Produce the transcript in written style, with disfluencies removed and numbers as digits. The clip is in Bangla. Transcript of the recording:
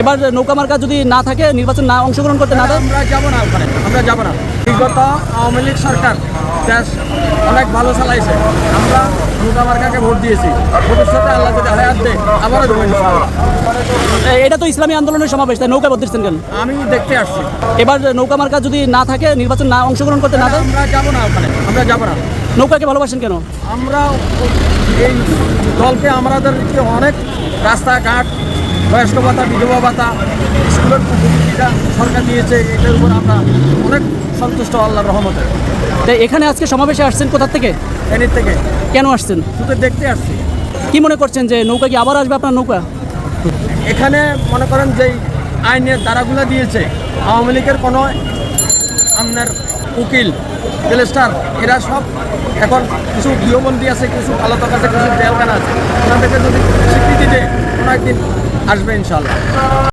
এবার নৌকা মার্কা যদি না থাকে, নির্বাচন না অংশগ্রহণ করতে না দেয়, আমরা যাব না ওখানে, আমরা যাব না। বিগত আওয়ামী লীগ সরকার দেশ অনেক ভালো চালাইছে, আমরা নৌকা মার্কাকে ভোট দিয়েছি। ভবিষ্যতে আল্লাহ যদি হায়াত দেয় আবারও দেবো ইনশাআল্লাহ। এটা তো ইসলামী আন্দোলনের সমাবেশ, তাই নৌকা বদলেছেন কেন? আমি দেখতে আসছি। এবার নৌকা মার্কা যদি না থাকে, নির্বাচন না অংশগ্রহণ করতে না দেয়, আমরা যাব না ওখানে, আমরা যাব না। নৌকাকে ভালোবাসেন কেন? আমরা এই দলকে আমাদের অনেক রাস্তাঘাট, বয়স্ক ভাতা, বিধবা ভাতা, স্কুলের উপযোগিতা সরকার দিয়েছে, এটার উপর আমরা অনেক সন্তুষ্ট আল্লাহর রহমতে। তাই এখানে আজকে সমাবেশে আসছেন কোথা থেকে? এর থেকে কেন আসছেন? শুধু দেখতে আসছি। কি মনে করছেন যে নৌকা কি আবার আসবে আপনার নৌকা? এখানে মনে করেন যেই আইনের ধারাগুলো দিয়েছে, আওয়ামী লীগের কোনো আপনার উকিল, রেজিস্ট্রার, এরা সব এখন কিছু গৃহবন্দী আছে, কিছু আলাদা আছে, কিছু জেলখানা আছে। ওনাদেরকে যদি স্বীকৃতি দেয়, কোনো একদিন আসবে ইনশাআল্লাহ।